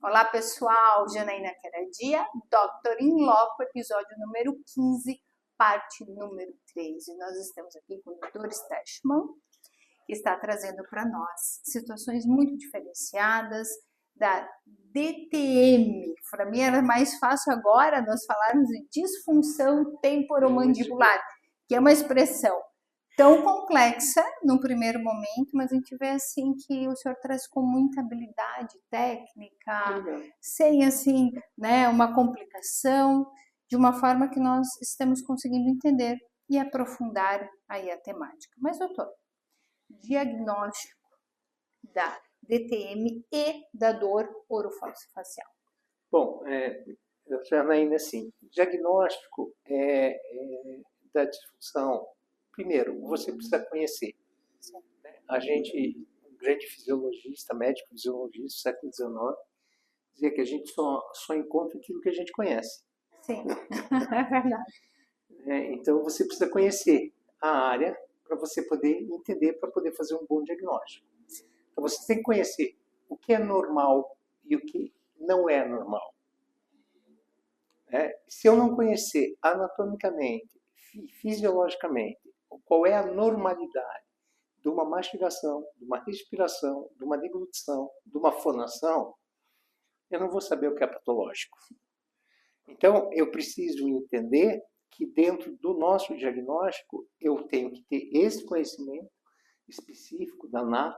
Olá pessoal, Janaína Queradia, Dr. in Loco, episódio número 15, parte número 3. E nós estamos aqui com o Dr. Stechman, que está trazendo para nós situações muito diferenciadas da DTM. Para mim era mais fácil agora nós falarmos de disfunção temporomandibular, que é uma expressão tão complexa no primeiro momento, mas a gente vê assim que o senhor traz com muita habilidade técnica, sem assim, né, uma complicação, de uma forma que nós estamos conseguindo entender e aprofundar aí a temática. Mas, doutor, diagnóstico da DTM e da dor orofacial. Bom, Janaína, assim, diagnóstico da disfunção. Primeiro, você precisa conhecer. A gente, um grande fisiologista, médico fisiologista do século XIX, dizia que a gente só encontra aquilo que a gente conhece. Sim, é verdade. Então, você precisa conhecer a área para você poder entender, para poder fazer um bom diagnóstico. Então, você tem que conhecer o que é normal e o que não é normal. Se eu não conhecer anatomicamente, fisiologicamente, qual é a normalidade de uma mastigação, de uma respiração, de uma deglutição, de uma fonação, eu não vou saber o que é patológico. Então, eu preciso entender que dentro do nosso diagnóstico, eu tenho que ter esse conhecimento específico da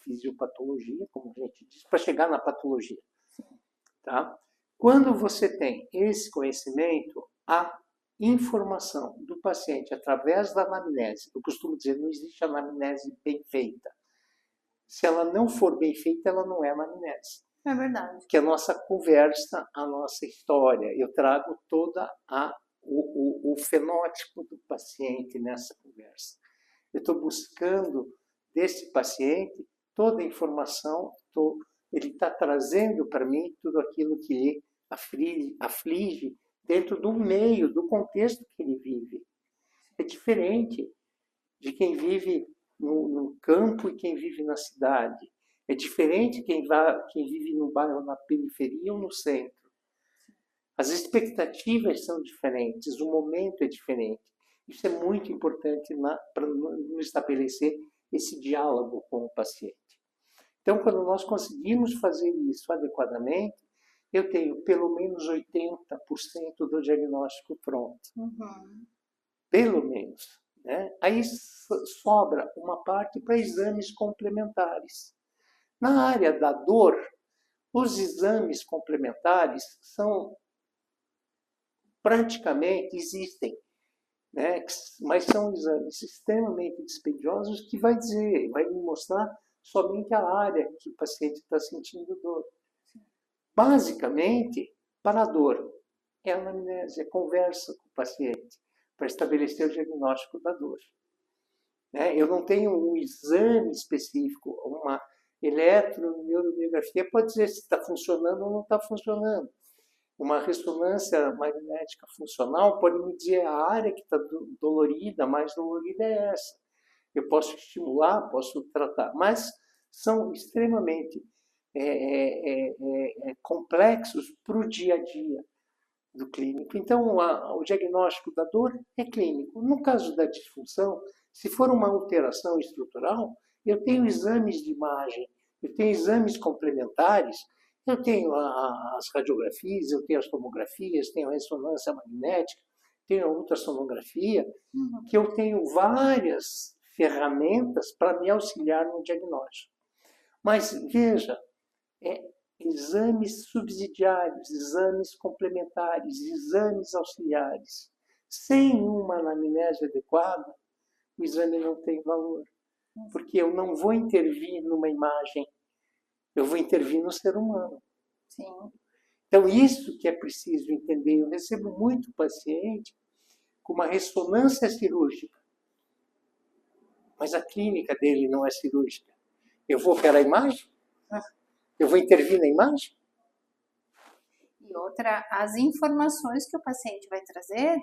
fisiopatologia, como a gente diz, para chegar na patologia. Tá? Quando você tem esse conhecimento, a informação do paciente através da anamnese, eu costumo dizer, não existe anamnese bem feita. Se ela não for bem feita, ela não é anamnese. É verdade. Que a nossa conversa, a nossa história, eu trago toda o fenótipo do paciente nessa conversa. Eu estou buscando desse paciente toda a informação, ele está trazendo para mim tudo aquilo que aflige dentro do meio, do contexto que ele vive. É diferente de quem vive no campo e quem vive na cidade. É diferente quem vive no bairro, na periferia ou no centro. As expectativas são diferentes, o momento é diferente. Isso é muito importante para estabelecer esse diálogo com o paciente. Então, quando nós conseguimos fazer isso adequadamente, eu tenho pelo menos 80% do diagnóstico pronto. Uhum. Pelo menos. Né? Aí sobra uma parte para exames complementares. Na área da dor, os exames complementares praticamente existem, né? Mas são exames extremamente dispendiosos que vai me mostrar somente a área que o paciente está sentindo dor. Basicamente, para a dor, é a anamnese, é conversa com o paciente para estabelecer o diagnóstico da dor. Eu não tenho um exame específico, uma eletroneuromiografia pode dizer se está funcionando ou não está funcionando. Uma ressonância magnética funcional pode me dizer a área que está dolorida, mais dolorida é essa. Eu posso estimular, posso tratar, mas são extremamente complexos para o dia a dia do clínico. Então, o diagnóstico da dor é clínico. No caso da disfunção, se for uma alteração estrutural, eu tenho exames de imagem, eu tenho exames complementares, eu tenho as radiografias, eu tenho as tomografias, tenho a ressonância magnética, tenho a ultrassonografia, que eu tenho várias ferramentas para me auxiliar no diagnóstico. Mas, veja, exames subsidiários, exames complementares, exames auxiliares. Sem uma anamnese adequada, o exame não tem valor. Porque eu não vou intervir numa imagem, eu vou intervir no ser humano. Sim. Então, isso que é preciso entender. Eu recebo muito paciente com uma ressonância cirúrgica, mas a clínica dele não é cirúrgica. Eu vou operar a imagem? Eu vou intervir na imagem? E outra, as informações que o paciente vai trazer,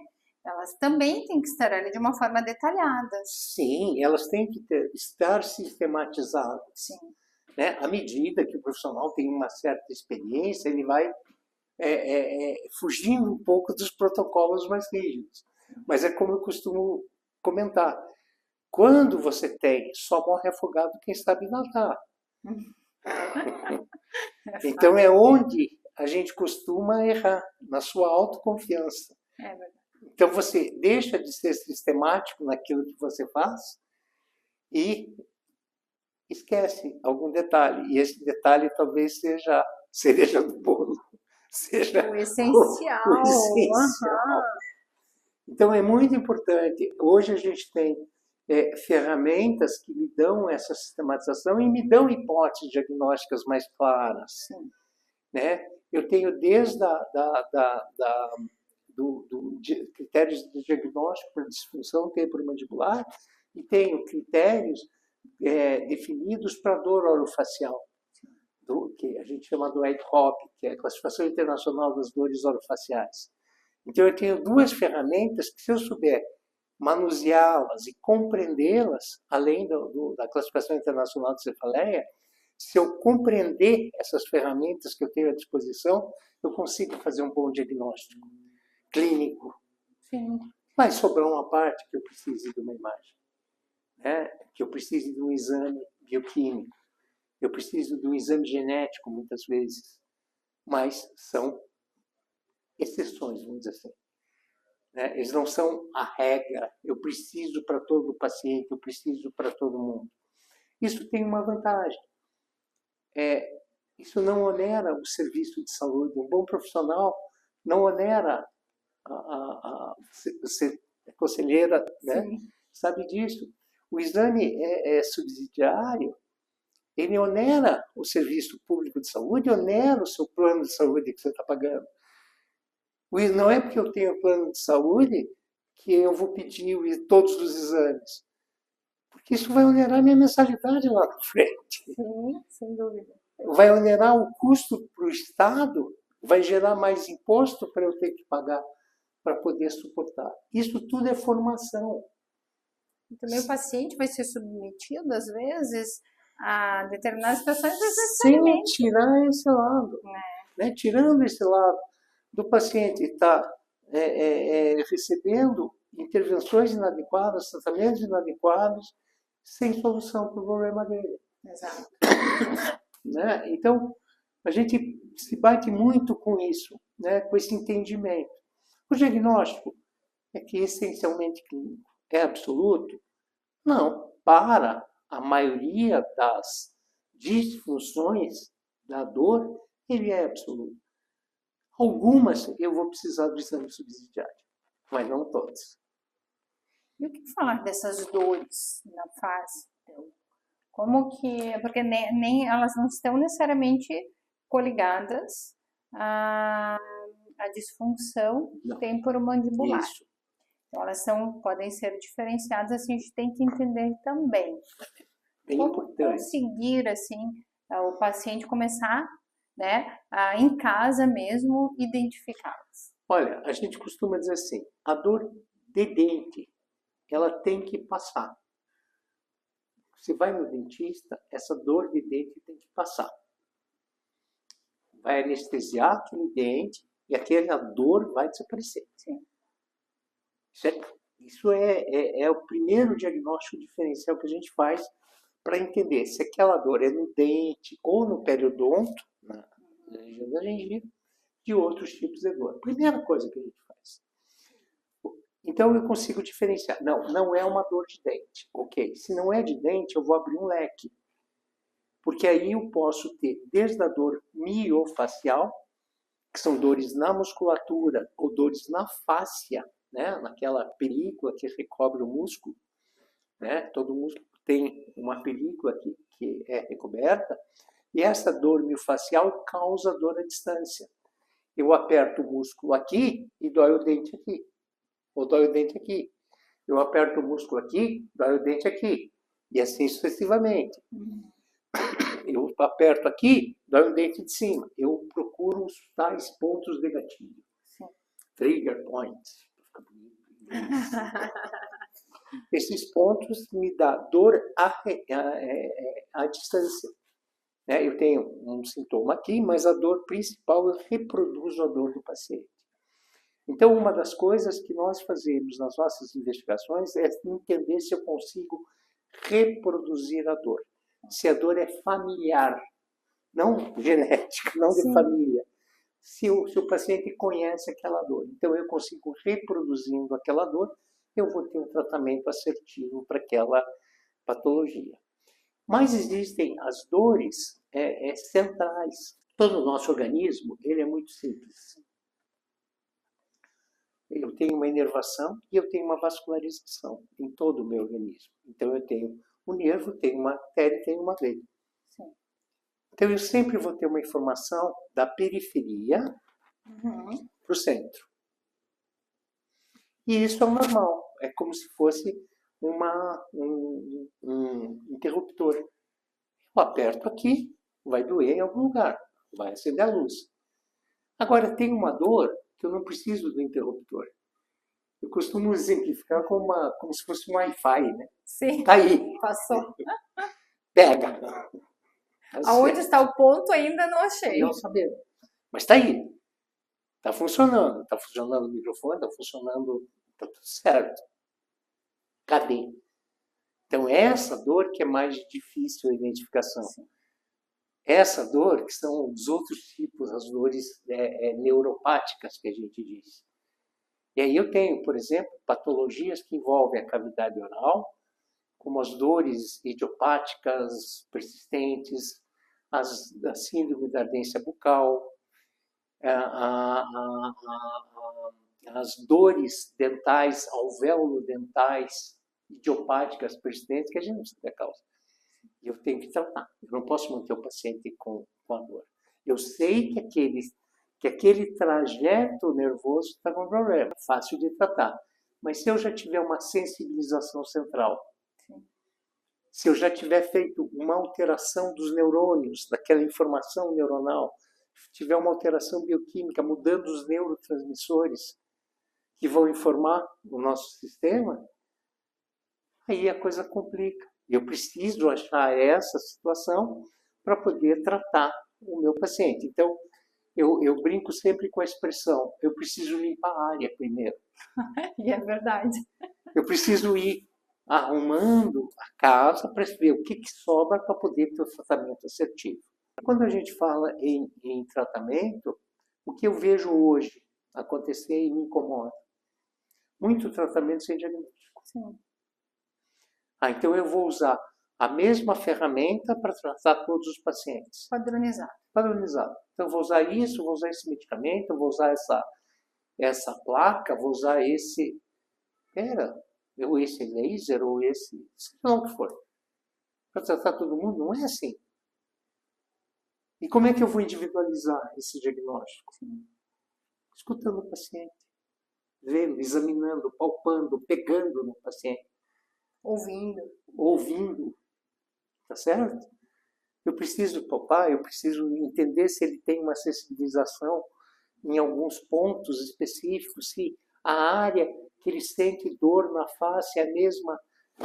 elas também têm que estar ali de uma forma detalhada. Sim, elas têm que estar sistematizadas. Sim. né? À medida que o profissional tem uma certa experiência, ele vai fugindo um pouco dos protocolos mais rígidos. Mas é como eu costumo comentar, quando você tem, só morre afogado quem sabe nadar. Então é onde a gente costuma errar, na sua autoconfiança. É verdade. Então você deixa de ser sistemático naquilo que você faz e esquece algum detalhe. E esse detalhe talvez seja a cereja do bolo. Seja O essencial. o essencial. Então é muito importante. Hoje a gente tem ferramentas que me dão essa sistematização e me dão hipóteses diagnósticas mais claras. Sim. Né? Eu tenho desde critérios de diagnóstico para disfunção temporomandibular e tenho critérios definidos para dor orofacial, que a gente chama do AIDHOP, que é a Classificação Internacional das Dores Orofaciais. Então eu tenho duas ferramentas que, se eu souber manuseá-las e compreendê-las, além da Classificação Internacional de Cefaleia, se eu compreender essas ferramentas que eu tenho à disposição, eu consigo fazer um bom diagnóstico clínico. Sim. Vai sobrar uma parte que eu precise de uma imagem, né? Que eu precise de um exame bioquímico, eu preciso de um exame genético, muitas vezes, mas são exceções, vamos dizer assim. Né? Eles não são a regra. Eu preciso para todo paciente, eu preciso para todo mundo. Isso tem uma vantagem. Isso não onera o serviço de saúde. Um bom profissional não onera ser conselheira, né? Sabe disso. O exame é subsidiário, ele onera o serviço público de saúde, onera o seu plano de saúde que você está pagando. Não é porque eu tenho plano de saúde que eu vou pedir todos os exames. Porque isso vai onerar minha mensalidade lá na frente. Sim, sem dúvida. Vai onerar o custo para o Estado, vai gerar mais imposto para eu ter que pagar para poder suportar. Isso tudo é formação. E também o paciente vai ser submetido, às vezes, a determinadas situações desnecessariamente. Sem tirar esse lado. Né? Tirando esse lado do paciente estar recebendo intervenções inadequadas, tratamentos inadequados, sem solução para o problema dele. Exato. Né? Então, a gente se bate muito com isso, né? Com esse entendimento. O diagnóstico é que essencialmente clínico. É absoluto? Não. Para a maioria das disfunções da dor, ele é absoluto. Algumas eu vou precisar do exame subsidiário, mas não todas. E o que falar dessas dores na face? Como que... Porque nem elas não estão necessariamente coligadas à disfunção temporomandibular. Isso. Então, elas podem ser diferenciadas, assim, a gente tem que entender também. Bem Como importante. conseguir, assim, o paciente começar, né, em casa mesmo, identificá-las? Olha, a gente costuma dizer assim, a dor de dente, ela tem que passar. Você vai no dentista, essa dor de dente tem que passar. Vai anestesiar aquele dente e aquela dor vai desaparecer. Sim. Isso é o primeiro diagnóstico diferencial que a gente faz para entender se aquela dor é no dente ou no periodonto, na região da gengiva, de outros tipos de dor. Primeira coisa que a gente faz. Então eu consigo diferenciar. Não é uma dor de dente. Ok, se não é de dente, eu vou abrir um leque. Porque aí eu posso ter desde a dor miofacial, que são dores na musculatura ou dores na fáscia, né? Naquela película que recobre o músculo. Né? Todo músculo tem uma película que é recoberta. E essa dor miofacial causa dor à distância. Eu aperto o músculo aqui e dói o dente aqui. Ou dói o dente aqui. Eu aperto o músculo aqui, dói o dente aqui. E assim sucessivamente. Eu aperto aqui, dói o dente de cima. Eu procuro os tais pontos de gatilho. Sim. Trigger points. Esses pontos me dão dor à distância. né? Eu tenho um sintoma aqui, mas a dor principal, eu reproduzo a dor do paciente. Então, uma das coisas que nós fazemos nas nossas investigações é entender se eu consigo reproduzir a dor. Se a dor é familiar, não genética, não de família. Se o paciente conhece aquela dor. Então, eu consigo, reproduzindo aquela dor, eu vou ter um tratamento assertivo para aquela patologia. Mas existem as dores centrais. Todo o nosso organismo ele é muito simples. Eu tenho uma inervação e eu tenho uma vascularização em todo o meu organismo. Então, eu tenho um nervo, tenho uma artéria, tenho uma veia. Sim. Então, eu sempre vou ter uma informação da periferia para o centro. E isso é o normal. É como se fosse um interruptor. Eu aperto aqui, vai doer em algum lugar, vai acender a luz. Agora, tem uma dor que eu não preciso do interruptor. Eu costumo exemplificar como se fosse um Wi-Fi, né? Sim. Tá aí. Passou. Pega. Aonde está o ponto ainda não achei. Não sabemos. Mas está aí. Está funcionando. Está funcionando o microfone, está funcionando, está tudo certo. Cadê? Então, essa dor que é mais difícil a identificação. Sim. Essa dor, que são os outros tipos, as dores neuropáticas que a gente diz. E aí eu tenho, por exemplo, patologias que envolvem a cavidade oral, como as dores idiopáticas persistentes, a síndrome da ardência bucal, as dores dentais, alvéolo-dentais, idiopáticas persistentes, que a gente não sabe a causa. E eu tenho que tratar. Eu não posso manter o paciente com a dor. Eu sei que aquele trajeto nervoso está com problema. É fácil de tratar. Mas se eu já tiver uma sensibilização central, se eu já tiver feito uma alteração dos neurônios, daquela informação neuronal, tiver uma alteração bioquímica, mudando os neurotransmissores que vão informar o nosso sistema, aí a coisa complica. Eu preciso achar essa situação para poder tratar o meu paciente. Então, eu brinco sempre com a expressão, eu preciso limpar a área primeiro. E é verdade. Eu preciso ir arrumando a casa para ver o que sobra para poder ter o tratamento assertivo. Quando a gente fala em tratamento, o que eu vejo hoje acontecer e me incomoda? Muito tratamento sem diagnóstico. Sim. Então eu vou usar a mesma ferramenta para tratar todos os pacientes. Padronizado. Padronizado. Então eu vou usar isso, vou usar esse medicamento, vou usar essa placa, vou usar esse laser, ou esse, seja lá o que for. Para tratar todo mundo, não é assim. E como é que eu vou individualizar esse diagnóstico? Escutando o paciente, vendo, examinando, palpando, pegando no paciente. Ouvindo, tá certo? Eu preciso palpar, eu preciso entender se ele tem uma sensibilização em alguns pontos específicos, se a área que ele sente dor na face é a mesma,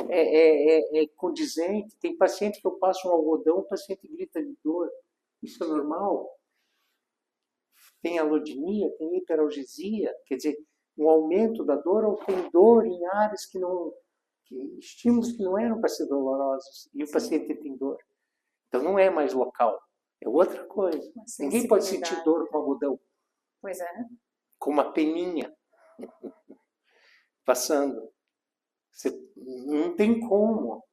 é condizente. Tem paciente que eu passo um algodão, o paciente grita de dor. Isso é normal? Tem alodinia, tem hiperalgesia, quer dizer, um aumento da dor, ou tem dor em áreas estímulos que não eram para ser dolorosos, e o paciente tem dor. Então não é mais local, é outra coisa. Ninguém pode sentir dor com algodão. Pois é. Com uma peninha passando. Não tem como.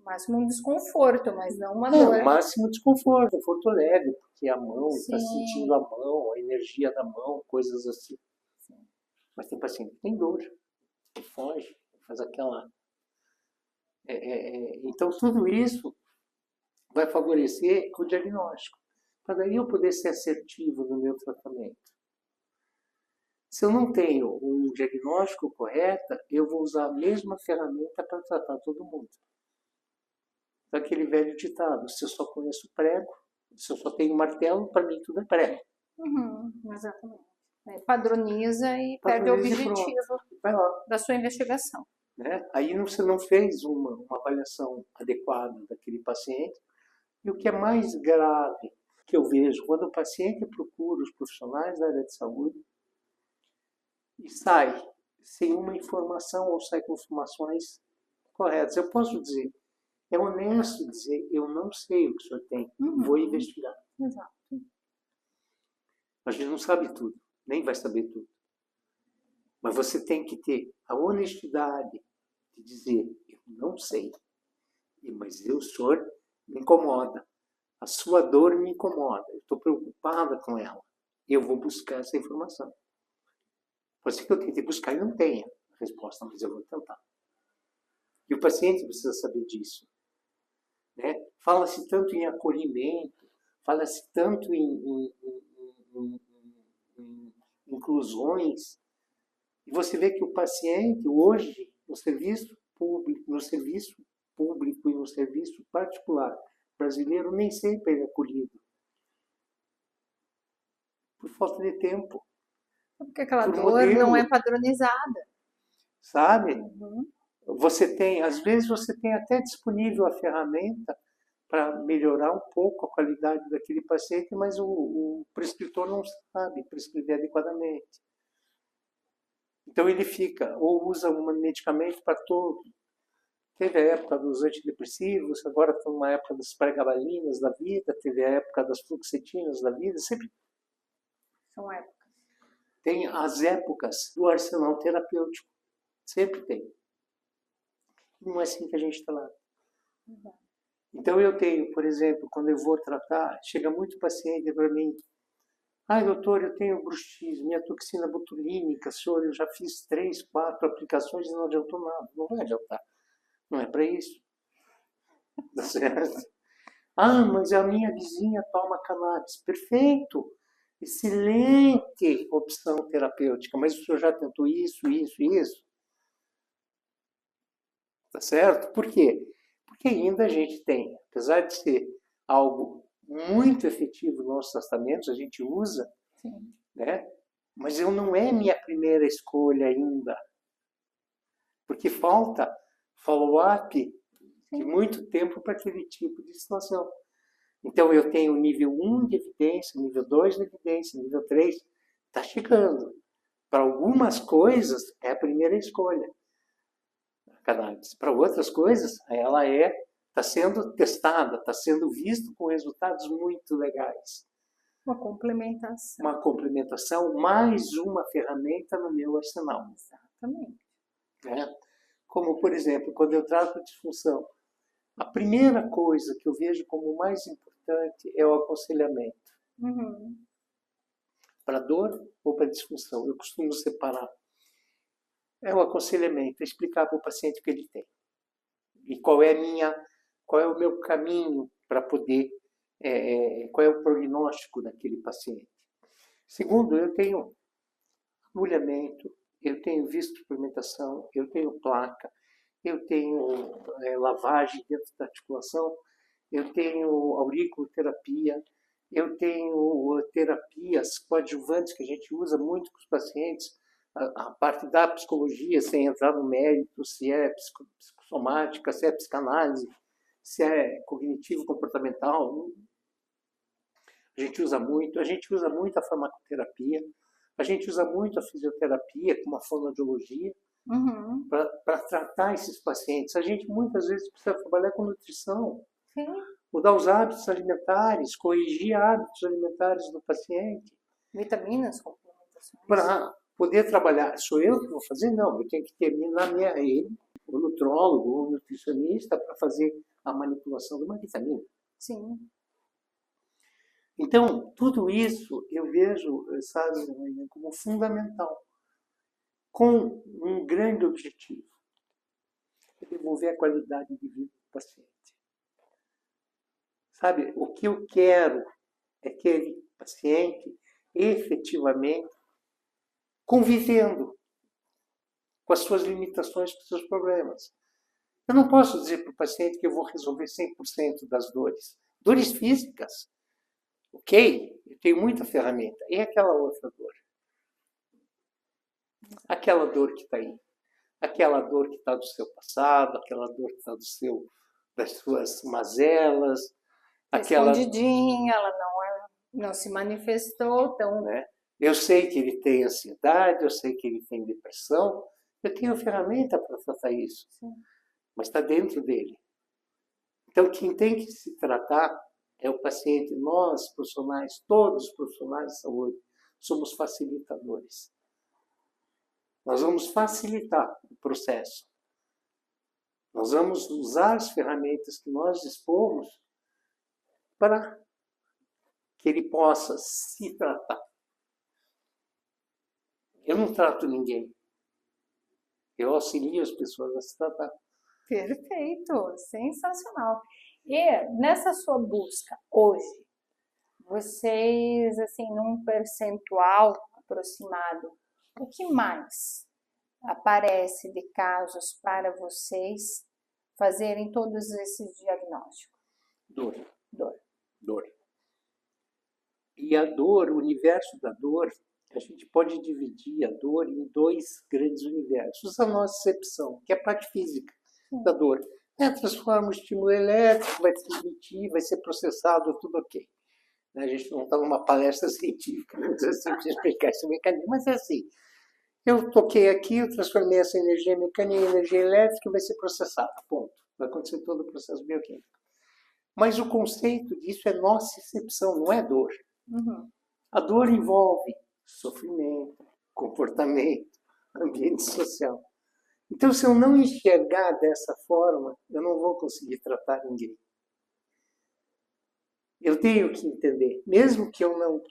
Máximo um desconforto, mas não uma dor. Não, máximo desconforto, conforto leve, porque a mão, está sentindo a mão, a energia da mão, coisas assim. Sim. Mas tem paciente que tem dor, que foge, faz aquela... Então, tudo isso vai favorecer o diagnóstico, para daí eu poder ser assertivo no meu tratamento. Se eu não tenho um diagnóstico correto, eu vou usar a mesma ferramenta para tratar todo mundo. Aquele velho ditado, se eu só conheço prego, se eu só tenho martelo, para mim tudo é prego. Exatamente. Padroniza e perde o objetivo da sua investigação. Né? Aí você não fez uma avaliação adequada daquele paciente, E o que é mais grave que eu vejo quando o paciente procura os profissionais da área de saúde e sai sem uma informação ou sai com informações corretas. Eu posso dizer, é honesto dizer, eu não sei o que o senhor tem, vou investigar. Exato. A gente não sabe tudo, nem vai saber tudo. Mas você tem que ter a honestidade de dizer, eu não sei, mas o senhor me incomoda. A sua dor me incomoda, eu estou preocupada com ela. Eu vou buscar essa informação. Pode ser que eu tente buscar e não tenha a resposta, mas eu vou tentar. E o paciente precisa saber disso. Né? Fala-se tanto em acolhimento, fala-se tanto em inclusões, e você vê que o paciente hoje, no serviço público e no serviço particular brasileiro, nem sempre ele é acolhido. Por falta de tempo. Porque aquela por dor modelo, não é padronizada. sabe? Você tem, às vezes você tem até disponível a ferramenta para melhorar um pouco a qualidade daquele paciente, mas o prescritor não sabe prescrever adequadamente. Então ele fica, ou usa um medicamento para todo. Teve a época dos antidepressivos, agora está numa época das pregabalinas da vida, teve a época das fluoxetinas da vida, sempre São épocas. tem as épocas do arsenal terapêutico. Sempre tem. Não é assim que a gente trata. Então eu tenho, por exemplo, quando eu vou tratar, chega muito paciente para mim, ai doutor, eu tenho bruxismo, minha toxina botulínica, senhor, eu já fiz 3, 4 aplicações e não adiantou nada. Não vai adiantar. Não é para isso. Tá certo? Ah, mas a minha vizinha toma cannabis. Perfeito. Excelente opção terapêutica. Mas o senhor já tentou isso, isso e isso? Tá certo? Por quê? Porque ainda a gente tem, apesar de ser algo muito efetivo nos nossos tratamentos, a gente usa, Sim. né? Mas eu não é minha primeira escolha ainda. Porque falta follow-up de muito tempo para aquele tipo de situação. Então eu tenho nível 1 de evidência, nível 2 de evidência, nível 3, está chegando. Para algumas coisas é a primeira escolha. Cannabis. Para outras coisas, ela está sendo testada, está sendo vista com resultados muito legais. Uma complementação. Uma complementação, mais uma ferramenta no meu arsenal. Exatamente. Né? Como, por exemplo, quando eu trato a disfunção, a primeira coisa que eu vejo como mais importante é o aconselhamento. Para dor ou para disfunção. Eu costumo separar. É o aconselhamento, é explicar para o paciente o que ele tem. E qual é o meu caminho para poder, qual é o prognóstico daquele paciente. Segundo, eu tenho agulhamento, eu tenho visto-suplementação, eu tenho placa, eu tenho lavagem dentro da articulação, eu tenho auriculoterapia, eu tenho terapias coadjuvantes que a gente usa muito com os pacientes, a parte da psicologia, sem entrar no mérito, se é psicossomática, se é psicanálise, se é cognitivo-comportamental. A gente usa muito a farmacoterapia, a gente usa muito a fisioterapia, como a fonoaudiologia, para tratar esses pacientes. A gente muitas vezes precisa trabalhar com nutrição, mudar os hábitos alimentares, corrigir hábitos alimentares do paciente. Vitaminas, complementações. Para poder trabalhar. Sou eu que vou fazer? Não, eu tenho que terminar o nutrólogo, o nutricionista, para fazer a manipulação de uma vitamina. Sim. Então, tudo isso eu vejo, sabe, como fundamental, com um grande objetivo, é devolver a qualidade de vida do paciente. Sabe, o que eu quero é que aquele paciente efetivamente convivendo com as suas limitações, com os seus problemas. Eu não posso dizer para o paciente que eu vou resolver 100% das dores. Dores físicas. Ok, eu tenho muita ferramenta. E aquela outra dor? Aquela dor que está aí. Aquela dor que está do seu passado, aquela dor que está das suas mazelas, aquela, escondidinha, ela não se manifestou tão... né? Eu sei que ele tem ansiedade, eu sei que ele tem depressão, eu tenho ferramenta para tratar isso, Sim. mas está dentro dele. Então, quem tem que se tratar é o paciente. Nós, profissionais, todos os profissionais de saúde, somos facilitadores. Nós vamos facilitar o processo. Nós vamos usar as ferramentas que nós dispomos para que ele possa se tratar. Eu não trato ninguém. Eu auxilio as pessoas a se tratar. Perfeito, sensacional. E nessa sua busca hoje, vocês, assim, num percentual aproximado, o que mais aparece de casos para vocês fazerem todos esses diagnósticos? Dor. E a dor, o universo da dor, a gente pode dividir a dor em dois grandes universos. A nocicepção, que é a parte física da dor. Transforma o estímulo elétrico, vai transmitir, vai ser processado, tudo ok. A gente não está numa palestra científica, não precisa explicar esse mecanismo, mas é assim. Eu toquei aqui, eu transformei essa energia mecânica em energia elétrica e vai ser processada, ponto. Vai acontecer todo o processo bioquímico. Mas o conceito disso é nocicepção, não é dor. Uhum. A dor envolve sofrimento, comportamento, ambiente social. Então, se eu não enxergar dessa forma, eu não vou conseguir tratar ninguém. Eu tenho que entender, mesmo que eu não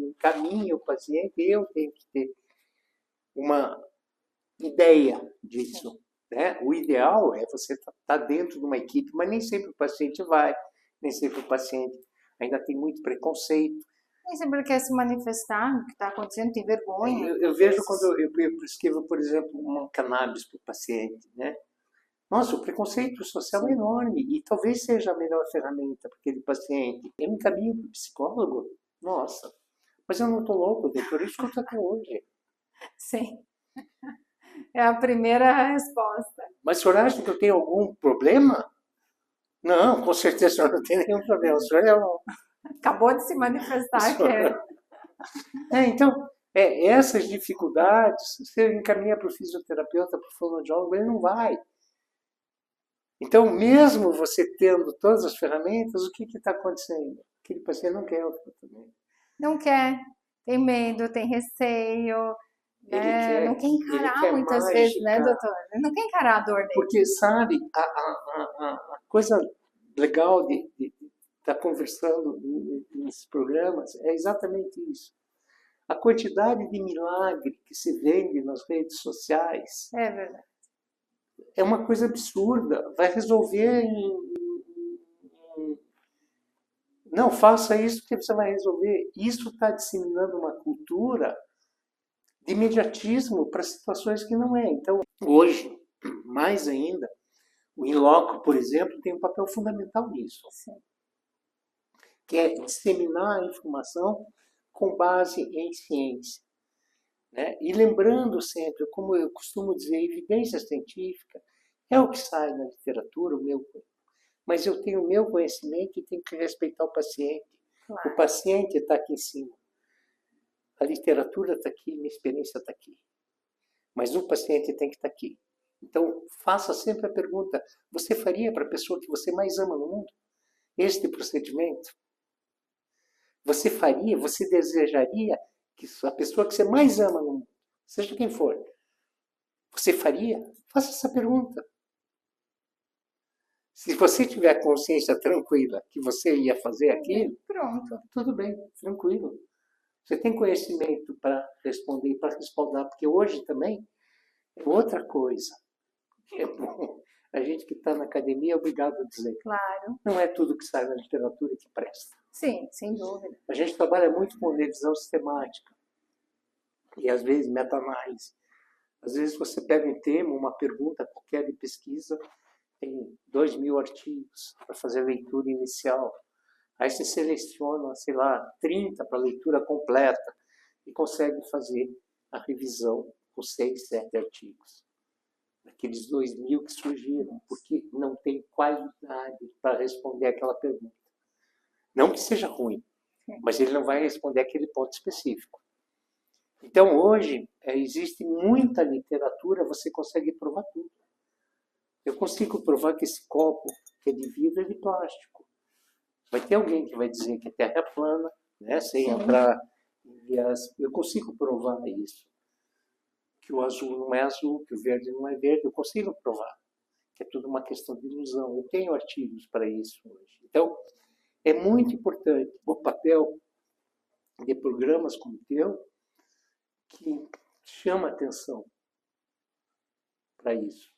encaminhe o paciente, eu tenho que ter uma ideia disso. Né? O ideal é você estar dentro de uma equipe, mas nem sempre o paciente vai, nem sempre o paciente ainda tem muito preconceito. Nem sempre quer se manifestar no que está acontecendo, tem vergonha. Eu vejo quando eu prescrevo, por exemplo, uma cannabis para o paciente, né? Nossa, o preconceito social é enorme e talvez seja a melhor ferramenta para aquele paciente. Eu encaminho para o psicólogo? Nossa, mas eu não estou louco, doutor, isso que eu estou até hoje. Sim, é a primeira resposta. Mas o senhor acha que eu tenho algum problema? Não, com certeza o senhor não tem nenhum problema. O senhor é um... Acabou de se manifestar que é... Então, essas dificuldades, você encaminha para o fisioterapeuta, para o fonoaudiólogo, ele não vai. Então, mesmo você tendo todas as ferramentas, o que está acontecendo? Aquele paciente não quer o tratamento. Não quer, tem medo, tem receio, né? Não quer encarar muitas vezes, né, doutor? Ele não quer encarar a dor dele. Porque, sabe, a coisa legal de estar conversando nesses programas é exatamente isso. A quantidade de milagre que se vende nas redes sociais é verdade. É uma coisa absurda. Vai resolver Não, faça isso que você vai resolver. Isso está disseminando uma cultura de imediatismo para situações que não é. Então, hoje, mais ainda, o in loco, por exemplo, tem um papel fundamental nisso. Sim. Que é disseminar a informação com base em ciência. Né? E lembrando sempre, como eu costumo dizer, evidência científica é o que sai na literatura, mas eu tenho o meu conhecimento e tenho que respeitar o paciente. Claro. O paciente está aqui em cima. A literatura está aqui, minha experiência está aqui. Mas o paciente tem que estar aqui. Então, faça sempre a pergunta, você faria para a pessoa que você mais ama no mundo este procedimento? Você faria, você desejaria que a pessoa que você mais ama no mundo, seja quem for, você faria? Faça essa pergunta. Se você tiver consciência tranquila que você ia fazer aquilo, pronto, tudo bem, tranquilo. Você tem conhecimento para responder, para respaldar, porque hoje também é outra coisa. É bom. A gente que está na academia é obrigado a dizer. Claro. Não é tudo que sai na literatura que presta. Sim, sem dúvida. A gente trabalha muito com revisão sistemática. E às vezes meta-análise. Às vezes você pega um tema, uma pergunta qualquer de pesquisa, tem 2.000 artigos para fazer a leitura inicial. Aí você seleciona, sei lá, 30 para leitura completa e consegue fazer a revisão com 6, 7 artigos. Aqueles 2.000 que surgiram, porque não tem qualidade para responder aquela pergunta. Não que seja ruim, Sim. mas ele não vai responder aquele ponto específico. Então, hoje, existe muita literatura, você consegue provar tudo. Eu consigo provar que esse copo, que é de vidro, é de plástico. Vai ter alguém que vai dizer que a Terra é plana, né? Sem Sim. entrar em viés. Eu consigo provar isso. Que o azul não é azul, que o verde não é verde. Eu consigo provar que é tudo uma questão de ilusão. Eu tenho artigos para isso hoje. Então, é muito importante o papel de programas como o teu, que chama atenção para isso.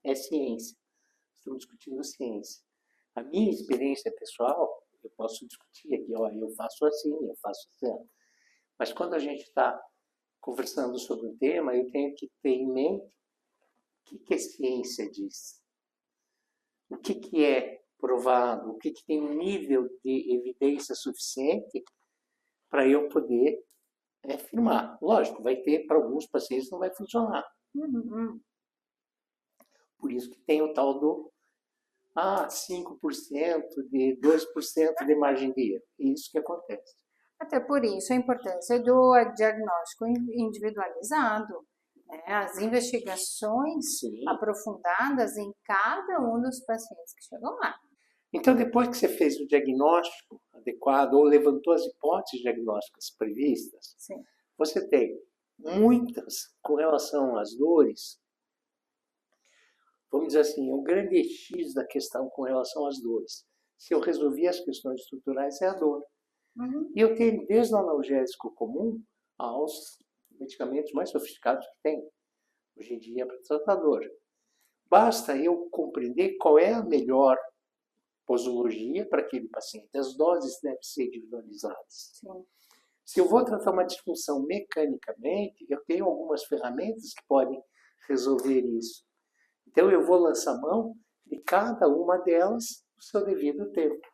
É ciência. Estamos discutindo ciência. A minha experiência pessoal, eu posso discutir aqui, ó, eu faço assim, eu faço assim. Mas quando a gente está conversando sobre um tema, eu tenho que ter em mente o que a ciência diz. O que é provado, o que tem um nível de evidência suficiente para eu poder afirmar. Lógico, vai ter, para alguns pacientes não vai funcionar. Uhum. Por isso que tem o tal do 5%, de 2% de margem de erro. É isso que acontece. Até por isso a importância do diagnóstico individualizado, né? As investigações Sim. aprofundadas em cada um dos pacientes que chegam lá. Então, depois que você fez o diagnóstico adequado ou levantou as hipóteses diagnósticas previstas, Sim. você tem muitas com relação às dores. Vamos dizer assim, o grande X da questão com relação às dores. Se eu resolver as questões estruturais, é a dor. Uhum. E eu tenho desde o analgésico comum aos medicamentos mais sofisticados que tem hoje em dia para tratar dor. Basta eu compreender qual é a melhor posologia para aquele paciente. As doses devem ser individualizadas. Sim. Se eu vou tratar uma disfunção mecanicamente, eu tenho algumas ferramentas que podem resolver isso. Então, eu vou lançar mão de cada uma delas no seu devido tempo.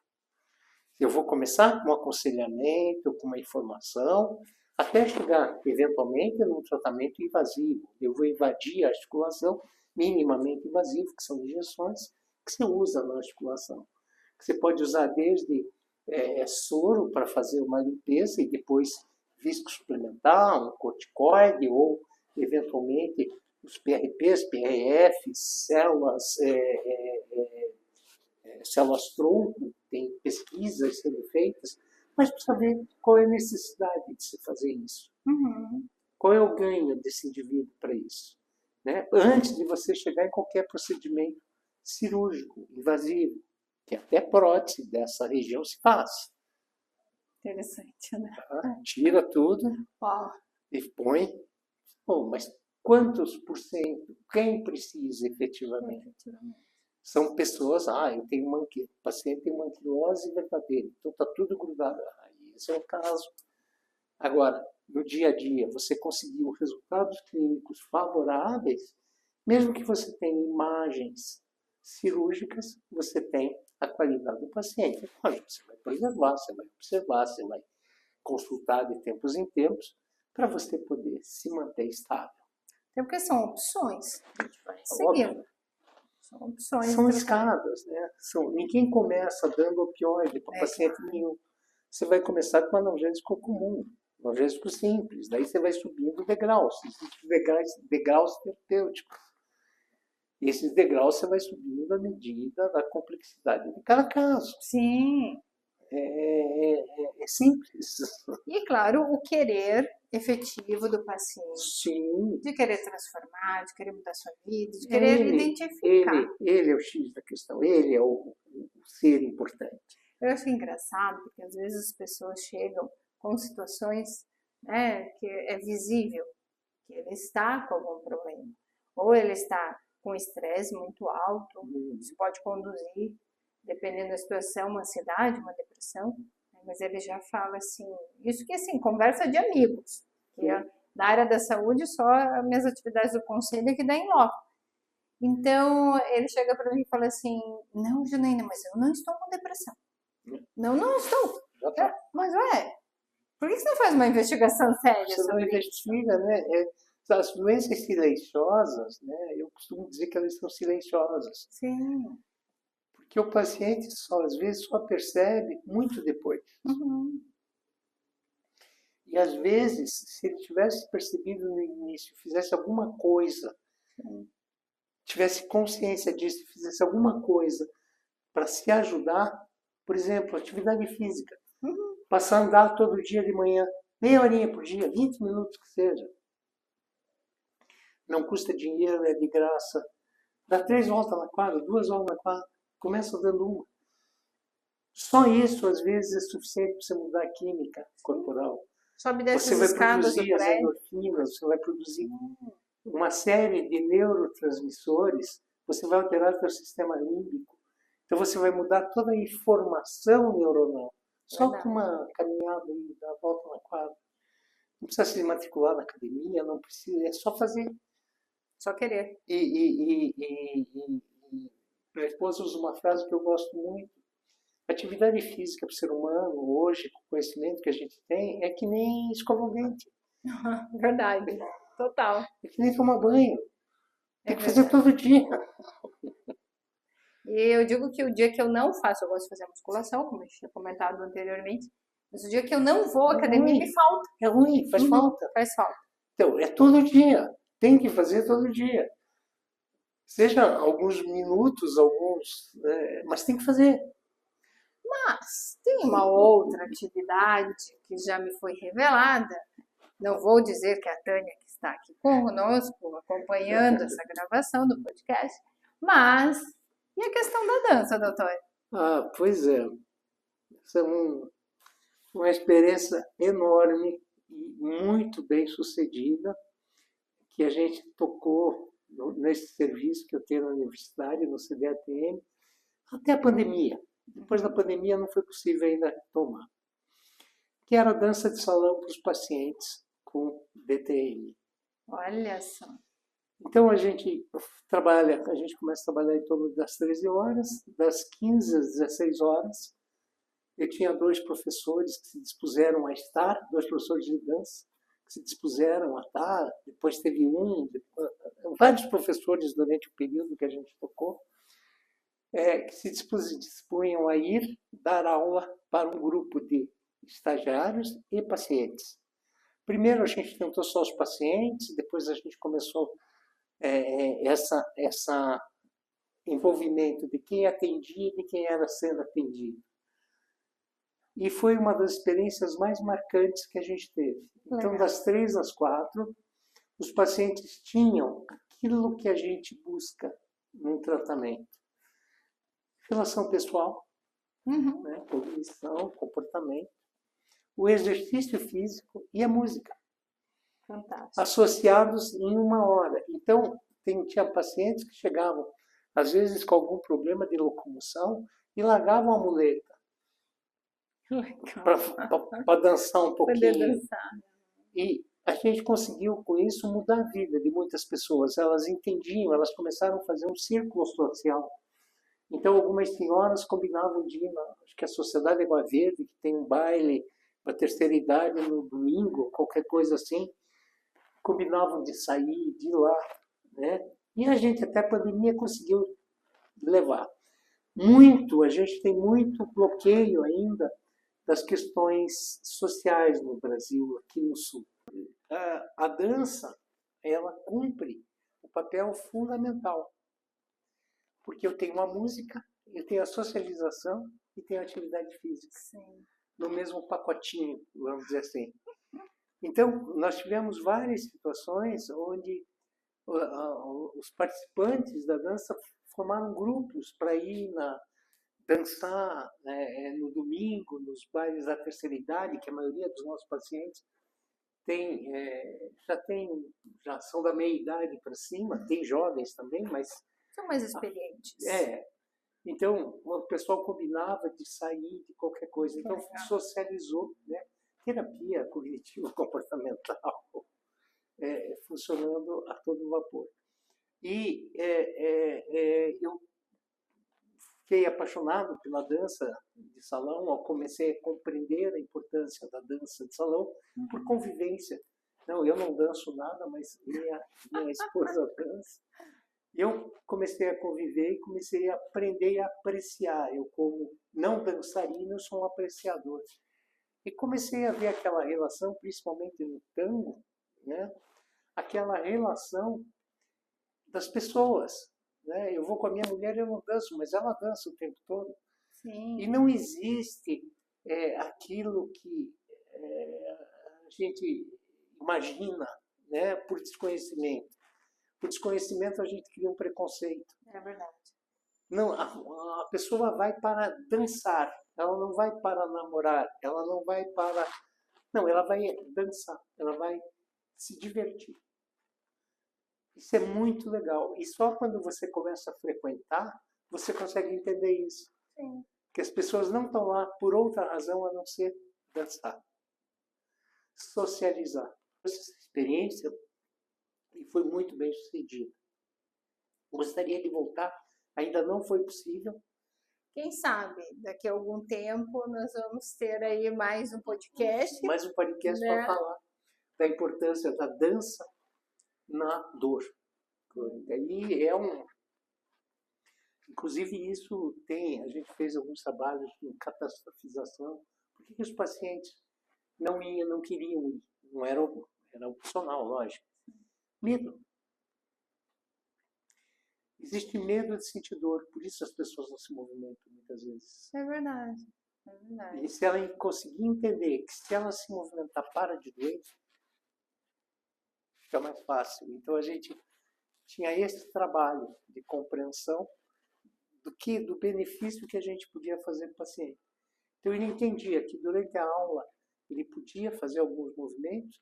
Eu vou começar com um aconselhamento, com uma informação, até chegar, eventualmente, num tratamento invasivo. Eu vou invadir a articulação minimamente invasiva, que são injeções que você usa na articulação. Você pode usar desde soro para fazer uma limpeza e depois visco suplementar, um corticoide ou, eventualmente, os PRPs, PRFs, células-tronco, tem pesquisas sendo feitas, mas para saber qual é a necessidade de se fazer isso. Uhum. Qual é o ganho desse indivíduo para isso? Né? Antes de você chegar em qualquer procedimento cirúrgico, invasivo, que até prótese dessa região se faz. Interessante, né? Tira tudo Uau. e põe. Bom, mas quantos por cento? Quem precisa efetivamente? São pessoas, eu tenho o paciente tem uma anquilose verdadeira, então está tudo grudado. Esse é o caso. Agora, no dia a dia, você conseguiu resultados clínicos favoráveis, mesmo que você tenha imagens cirúrgicas, você tem a qualidade do paciente. Lógico, você vai preservar, você vai observar, você vai consultar de tempos em tempos, para você poder se manter estável. Até porque são opções, a gente vai seguindo. São opções. São escadas, né? Ninguém começa dando opioide para paciente nenhum. Você vai começar com um analgésico comum, um analgésico simples. Daí você vai subindo degraus. Existem degraus terapêuticos. E esses degraus você vai subindo à medida da complexidade de cada caso. Sim. É simples. E, claro, o querer efetivo do paciente. Sim. De querer transformar, de querer mudar sua vida, de querer identificar. Ele é o X da questão, ele é o ser importante. Eu acho engraçado, porque às vezes as pessoas chegam com situações, né, que é visível que ele está com algum problema. Ou ele está com estresse muito alto, isso pode conduzir, dependendo da situação, uma ansiedade, uma depressão. Mas ele já fala assim, isso que assim, conversa de amigos, que na área da saúde só as minhas atividades do conselho é que dá em loco. Então ele chega para mim e fala assim, não, Janaína, mas eu não estou com depressão. Não estou. Mas por que você não faz uma investigação séria você sobre não investiga, isso? Né? As doenças silenciosas, né? Eu costumo dizer que elas são silenciosas. Sim. que o paciente às vezes só percebe muito depois. Uhum. E às vezes, se ele tivesse percebido no início, fizesse alguma coisa, tivesse consciência disso, fizesse alguma coisa para se ajudar, por exemplo, atividade física. Uhum. Passar a andar todo dia de manhã, meia horinha por dia, 20 minutos que seja. Não custa dinheiro, é de graça. Dá 3 voltas na quadra, 2 voltas na quadra, começa dando uma. Só isso, às vezes, é suficiente para você mudar a química corporal. Sobe dessas Você vai escadas do produzir as prédio. endorfinas, você vai produzir uma série de neurotransmissores, você vai alterar o seu sistema límbico. Então você vai mudar toda a informação neuronal. Só com uma caminhada e dar a volta na quadra. Não precisa se matricular na academia, não precisa, é só fazer. Só querer. Minha esposa usa uma frase que eu gosto muito. Atividade física para o ser humano, hoje, com o conhecimento que a gente tem, é que nem escovar o dente. Verdade. Total. É que nem tomar banho. Tem que fazer verdade. todo dia. E eu digo que o dia que eu não faço, eu gosto de fazer musculação, como eu tinha comentado anteriormente, mas o dia que eu não vou à academia, me falta. É ruim, faz falta. Faz falta. Então, é todo dia. Tem que fazer todo dia. Seja alguns minutos, mas tem que fazer. Mas tem uma outra atividade que já me foi revelada. Não vou dizer que a Tânia que está aqui conosco, acompanhando essa gravação do podcast, mas e a questão da dança, doutor? Ah, pois é. Essa é uma experiência enorme e muito bem sucedida que a gente tocou nesse serviço que eu tenho na universidade, no CDATM, até a pandemia. Depois da pandemia não foi possível ainda retomar. Que era a dança de salão para os pacientes com DTM. Olha só. Então a gente começa a trabalhar em torno das 13 horas, das 15 às 16 horas. Eu tinha 2 professores que se dispuseram a estar, 2 professores de dança, que se dispuseram a estar. Depois teve vários professores durante o período que a gente tocou, que se dispunham a ir dar aula para um grupo de estagiários e pacientes. Primeiro a gente tentou só os pacientes, depois a gente começou essa envolvimento de quem atendia e de quem era sendo atendido. E foi uma das experiências mais marcantes que a gente teve. Então, das 3 às 4, os pacientes tinham aquilo que a gente busca num tratamento. Relação pessoal, cognição, comportamento, o exercício físico e a música. Fantástico. Associados em 1 hora. Então, tinha pacientes que chegavam, às vezes, com algum problema de locomoção e largavam a muleta para dançar um pouquinho. Poder dançar. E a gente conseguiu, com isso, mudar a vida de muitas pessoas. Elas entendiam, elas começaram a fazer um círculo social. Então, algumas senhoras combinavam de ir acho que a Sociedade Água Verde, que tem um baile para a terceira idade no domingo, qualquer coisa assim, combinavam de sair, de ir lá, né? E a gente, até a pandemia, conseguiu levar. A gente tem muito bloqueio ainda das questões sociais no Brasil, aqui no Sul. A dança, ela cumpre o papel fundamental, porque eu tenho uma música, eu tenho a socialização e tenho a atividade física. Sim. No mesmo pacotinho, vamos dizer assim. Então, nós tivemos várias situações onde os participantes da dança formaram grupos para ir dançar no domingo, nos bailes da terceira idade, que a maioria dos nossos pacientes já são da meia idade para cima, tem jovens também, mas... São mais experientes. Então, o pessoal combinava de sair de qualquer coisa. Então, socializou, né? Terapia cognitivo-comportamental funcionando a todo vapor. E eu fiquei apaixonado pela dança de salão, ao comecei a compreender a importância da dança de salão por convivência. Não, eu não danço nada, mas minha esposa dança. Eu comecei a conviver e comecei a aprender a apreciar. Eu, como não dançarino, sou um apreciador. E comecei a ver aquela relação, principalmente no tango, né? Aquela relação das pessoas. Né? Eu vou com a minha mulher, eu não danço, mas ela dança o tempo todo. Sim. E não existe aquilo que a gente imagina, né? Por desconhecimento. Por desconhecimento a gente cria um preconceito. É verdade. Não, a pessoa vai para dançar, ela não vai para namorar, ela não vai para... Não, ela vai dançar, ela vai se divertir. Isso é muito legal. E só quando você começa a frequentar, você consegue entender isso. Sim. Que as pessoas não estão lá por outra razão a não ser dançar. Socializar. Essa experiência e foi muito bem sucedida. Gostaria de voltar, ainda não foi possível. Quem sabe, daqui a algum tempo nós vamos ter aí mais um podcast. Mais um podcast, né? Para falar da importância da dança na dor crônica. E inclusive isso a gente fez alguns trabalhos de catastrofização. Por que os pacientes não queriam ir? Não era opcional, lógico. Medo. Existe medo de sentir dor, por isso as pessoas não se movimentam muitas vezes. É verdade, é verdade. E se ela conseguir entender que se ela se movimentar para de doer, fica mais fácil. Então a gente tinha esse trabalho de compreensão do benefício que a gente podia fazer para o paciente. Então ele entendia que durante a aula ele podia fazer alguns movimentos.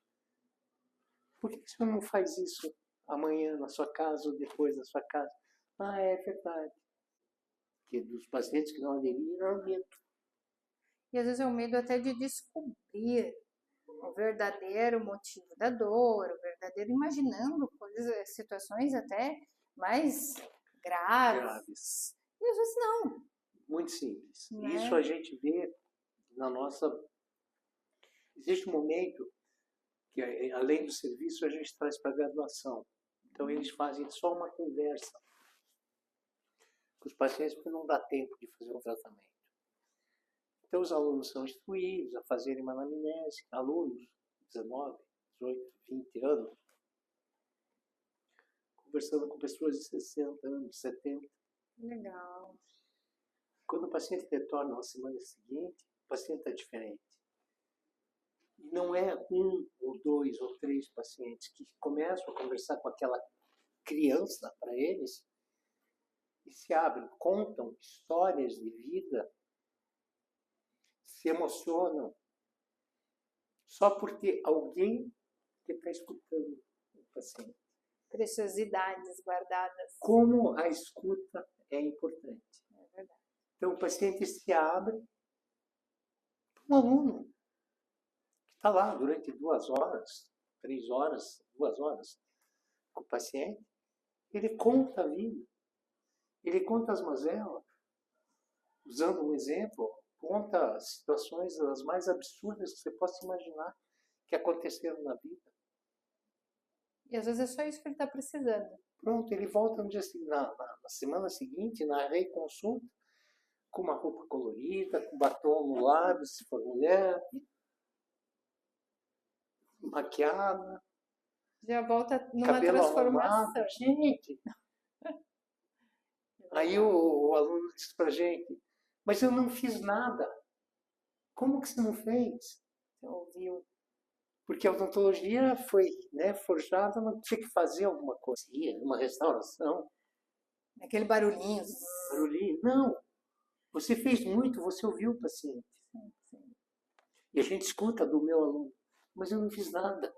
Por que o senhor não faz isso amanhã na sua casa ou depois na sua casa? Ah, é verdade. Porque dos pacientes que não aderiram, era medo. E às vezes é o medo até de descobrir o verdadeiro motivo da dor, o verdadeiro, imaginando coisas, situações até mais graves. E às vezes não. Muito simples. Né? Isso a gente vê na nossa... Existe um momento que, além do serviço, a gente traz para a graduação. Então, eles fazem só uma conversa com os pacientes, porque não dá tempo de fazer um tratamento. Então, os alunos são instruídos a fazerem uma anamnese, alunos, 19, 18, 20 anos, conversando com pessoas de 60 anos, 70. Legal. Quando o paciente retorna na semana seguinte, o paciente está diferente. E não é um, ou dois, ou três pacientes que começam a conversar com aquela criança para eles e se abrem, contam histórias de vida, se emocionam, só porque alguém que está escutando o paciente. Preciosidades guardadas. Como a escuta é importante. É verdade. Então o paciente se abre para um aluno que está lá durante 2 horas, 3 horas, 2 horas com o paciente. Ele conta a vida. Ele conta as mazelas. Usando um exemplo, conta situações as mais absurdas que você possa imaginar que aconteceram na vida. E às vezes é só isso que ele está precisando. Pronto, ele volta no dia, na semana seguinte, na reconsulta, com uma roupa colorida, com batom no lábio, se for mulher, maquiada, Já volta numa cabelo transformação. arrumado. Gente! Aí o aluno diz pra gente, mas eu não fiz nada. Como que você não fez? Você ouviu? Porque a odontologia foi, né, forjada, não tinha que fazer alguma coisa, uma restauração. Aquele barulhinho. Barulhinho. Não. Você fez muito, você ouviu o paciente. Sim, sim. E a gente escuta do meu aluno, mas eu não fiz nada.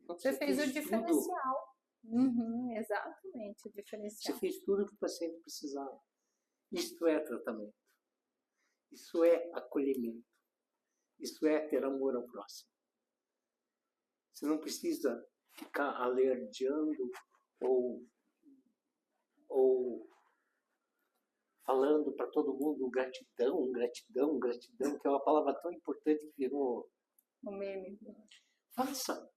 Você fez o diferencial. Uhum, exatamente, o diferencial. Você fez tudo que o paciente precisava. Isto é tratamento. Isso é acolhimento. Isso é ter amor ao próximo. Você não precisa ficar alergiando ou falando para todo mundo gratidão, gratidão, gratidão, que é uma palavra tão importante que virou O meme. Faça.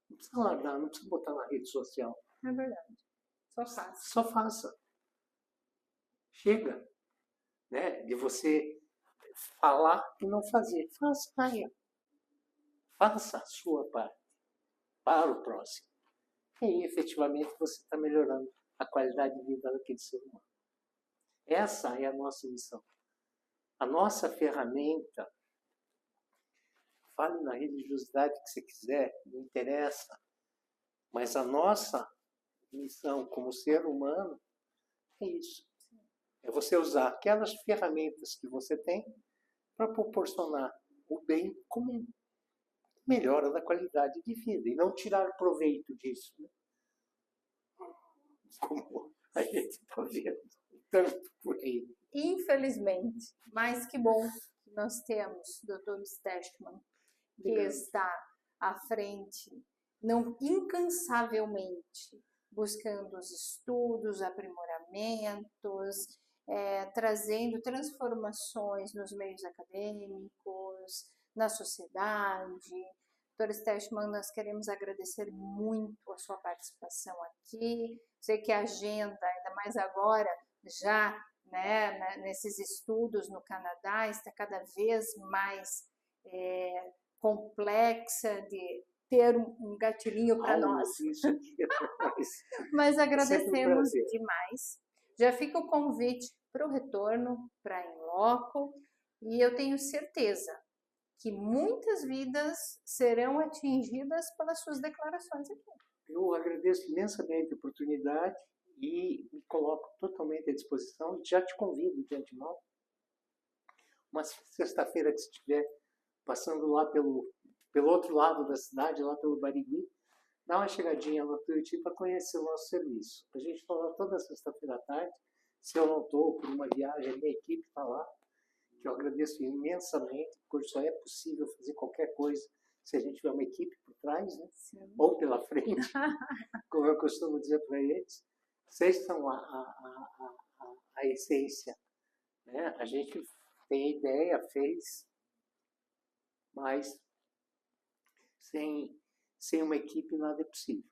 Não precisa largar, não precisa botar na rede social. É verdade. Só faça. Só faça. Chega, né, de você falar e não fazer. Faça, Maia. Faça a sua parte para o próximo. E aí, efetivamente, você está melhorando a qualidade de vida daquele ser humano. Essa é a nossa missão. A nossa ferramenta, fale na religiosidade que você quiser, não interessa, mas a nossa missão como ser humano é isso. É você usar aquelas ferramentas que você tem para proporcionar o bem comum, melhora da qualidade de vida e não tirar proveito disso, né? Como a gente está vendo tanto por aí. Infelizmente, mas que bom que nós temos o Dr. Stechman, que está à frente, não incansavelmente, buscando os estudos, aprimoramentos, trazendo transformações nos meios acadêmicos, na sociedade. Dr. Stechman, nós queremos agradecer muito a sua participação aqui. Sei que a agenda, ainda mais agora, já nesses estudos no Canadá, está cada vez mais complexa de ter um gatilhinho para nós. Isso aqui é mais. Mas agradecemos demais. Já fica o convite para o retorno, para In Loco, e eu tenho certeza que muitas vidas serão atingidas pelas suas declarações aqui. Eu agradeço imensamente a oportunidade e me coloco totalmente à disposição e já te convido de antemão. Uma sexta-feira que estiver passando lá pelo outro lado da cidade, lá pelo Barigui, dá uma chegadinha no Tuiuti para conhecer o nosso serviço. A gente está lá toda sexta-feira à tarde. Se eu não estou por uma viagem, a minha equipe está lá, que eu agradeço imensamente, porque só é possível fazer qualquer coisa se a gente tiver uma equipe por trás, né? Ou pela frente, como eu costumo dizer para eles. Vocês são a essência, né? A gente tem ideia, fez, mas sem uma equipe nada é possível.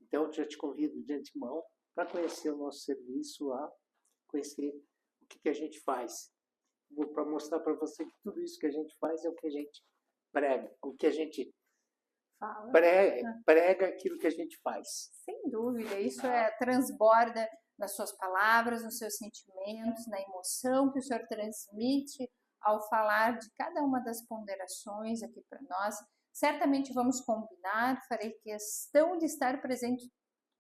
Então, eu já te convido de antemão para conhecer o nosso serviço lá, conhecer o que a gente faz. Para mostrar para você que tudo isso que a gente faz é o que a gente prega, o que a gente prega aquilo que a gente faz. Sem dúvida, isso transborda nas suas palavras, nos seus sentimentos, na emoção que o senhor transmite ao falar de cada uma das ponderações aqui para nós. Certamente vamos combinar, farei questão de estar presente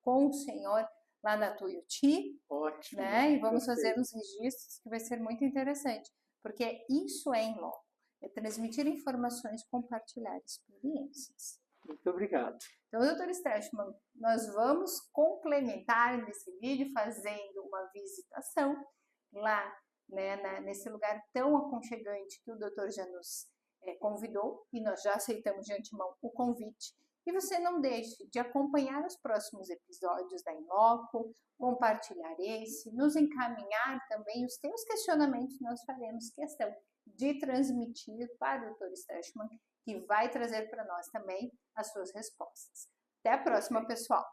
com o senhor lá na Tuiuti. Ótimo. Né? E vamos fazer uns registros que vai ser muito interessante, porque isso é In Loco, é transmitir informações, compartilhar experiências. Muito obrigado. Então, Dr. Stechman, nós vamos complementar nesse vídeo fazendo uma visitação lá, né, nesse lugar tão aconchegante que o doutor já nos convidou, e nós já aceitamos de antemão o convite. E você não deixe de acompanhar os próximos episódios da In Loco, compartilhar esse, nos encaminhar também os teus questionamentos, nós faremos questão de transmitir para o Dr. Stechman, que vai trazer para nós também as suas respostas. Até a próxima, pessoal!